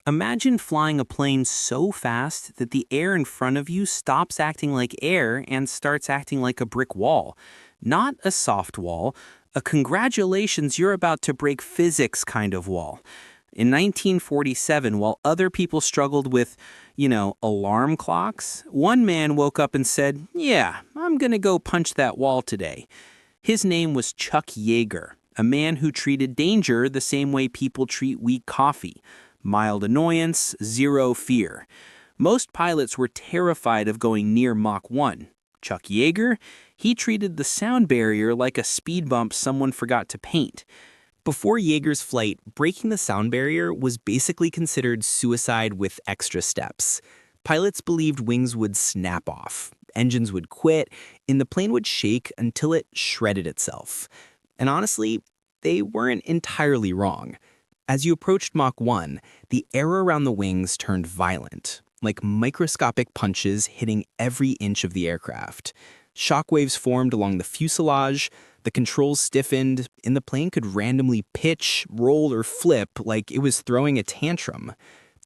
Imagine flying a plane so fast that the air in front of you stops acting like air and starts acting like a brick wall. Not a soft wall, a congratulations, you're about to break physics kind of wall. In 1947, while other people struggled with, alarm clocks, one man woke up and said, "Yeah, I'm gonna go punch that wall today." His name was Chuck Yeager, a man who treated danger the same way people treat weak coffee. Mild annoyance, zero fear. Most pilots were terrified of going near Mach 1. Chuck Yeager, he treated the sound barrier like a speed bump someone forgot to paint. Before Yeager's flight, breaking the sound barrier was basically considered suicide with extra steps. Pilots believed wings would snap off, engines would quit, and the plane would shake until it shredded itself. And honestly, they weren't entirely wrong. As you approached Mach 1, the air around the wings turned violent, like microscopic punches hitting every inch of the aircraft. Shockwaves formed along the fuselage, the controls stiffened, and the plane could randomly pitch, roll, or flip like it was throwing a tantrum.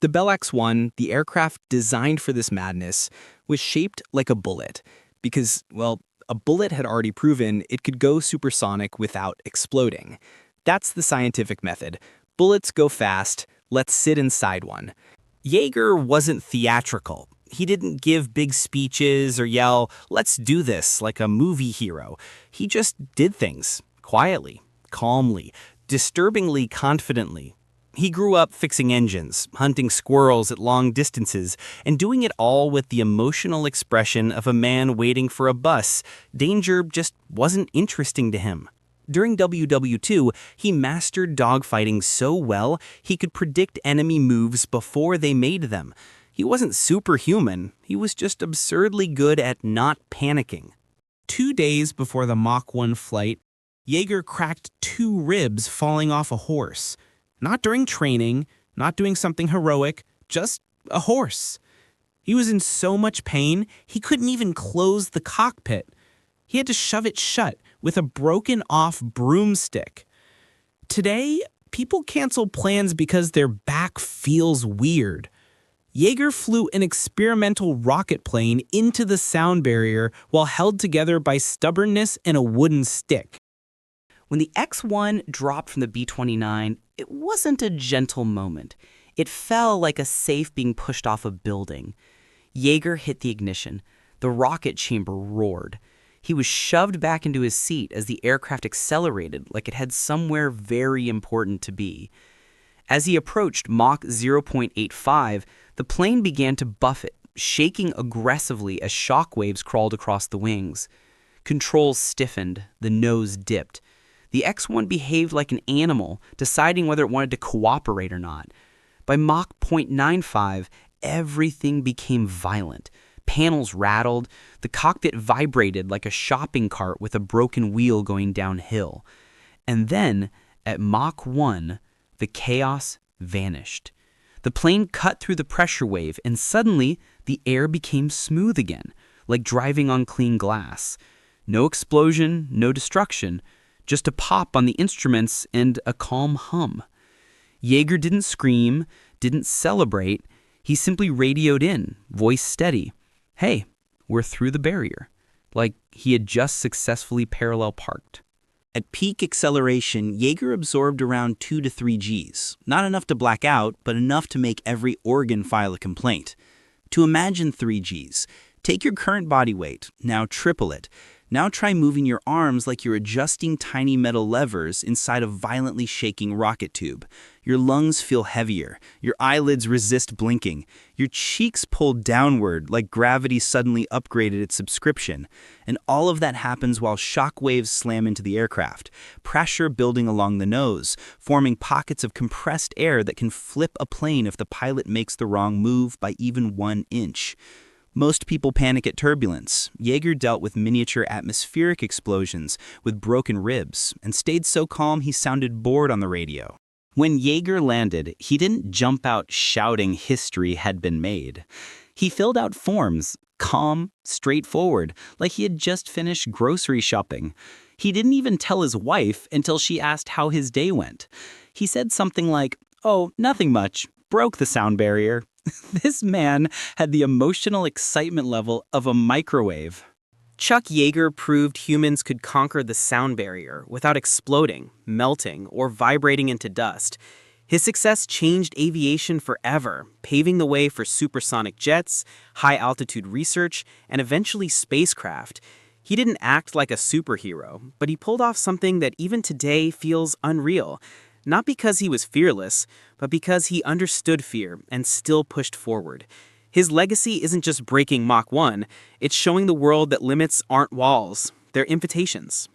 The Bell X-1, the aircraft designed for this madness, was shaped like a bullet because, well, a bullet had already proven it could go supersonic without exploding. That's the scientific method. Bullets go fast, let's sit inside one. Yeager wasn't theatrical. He didn't give big speeches or yell, "Let's do this," like a movie hero. He just did things, quietly, calmly, disturbingly confidently. He grew up fixing engines, hunting squirrels at long distances, and doing it all with the emotional expression of a man waiting for a bus. Danger just wasn't interesting to him. During WW2, he mastered dogfighting so well he could predict enemy moves before they made them. He wasn't superhuman, he was just absurdly good at not panicking. 2 days before the Mach 1 flight, Yeager cracked 2 ribs falling off a horse. Not during training, not doing something heroic, just a horse. He was in so much pain, he couldn't even close the cockpit. He had to shove it shut with a broken-off broomstick. Today, people cancel plans because their back feels weird. Yeager flew an experimental rocket plane into the sound barrier while held together by stubbornness and a wooden stick. When the X-1 dropped from the B-29, it wasn't a gentle moment. It fell like a safe being pushed off a building. Yeager hit the ignition. The rocket chamber roared. He was shoved back into his seat as the aircraft accelerated like it had somewhere very important to be. As he approached Mach 0.85, the plane began to buffet, shaking aggressively as shockwaves crawled across the wings. Controls stiffened, the nose dipped. The X-1 behaved like an animal, deciding whether it wanted to cooperate or not. By Mach 0.95, everything became violent. Panels rattled, the cockpit vibrated like a shopping cart with a broken wheel going downhill. And then, at Mach 1, the chaos vanished. The plane cut through the pressure wave, and suddenly, the air became smooth again, like driving on clean glass. No explosion, no destruction, just a pop on the instruments and a calm hum. Yeager didn't scream, didn't celebrate. He simply radioed in, voice steady. "Hey, we're through the barrier," like he had just successfully parallel parked. At peak acceleration, Yeager absorbed around 2 to 3 Gs. Not enough to black out, but enough to make every organ file a complaint. To imagine 3 Gs, take your current body weight, now triple it. Now try moving your arms like you're adjusting tiny metal levers inside a violently shaking rocket tube. Your lungs feel heavier, your eyelids resist blinking, your cheeks pull downward like gravity suddenly upgraded its subscription. And all of that happens while shock waves slam into the aircraft, pressure building along the nose, forming pockets of compressed air that can flip a plane if the pilot makes the wrong move by even 1 inch. Most people panic at turbulence. Yeager dealt with miniature atmospheric explosions with broken ribs and stayed so calm he sounded bored on the radio. When Yeager landed, he didn't jump out shouting history had been made. He filled out forms, calm, straightforward, like he had just finished grocery shopping. He didn't even tell his wife until she asked how his day went. He said something like, "Oh, nothing much. broke the sound barrier. This man had the emotional excitement level of a microwave. Chuck Yeager proved humans could conquer the sound barrier without exploding, melting, or vibrating into dust. His success changed aviation forever, paving the way for supersonic jets, high-altitude research, and eventually spacecraft. He didn't act like a superhero, but he pulled off something that even today feels unreal. Not because he was fearless, but because he understood fear and still pushed forward. His legacy isn't just breaking Mach 1, it's showing the world that limits aren't walls, they're invitations.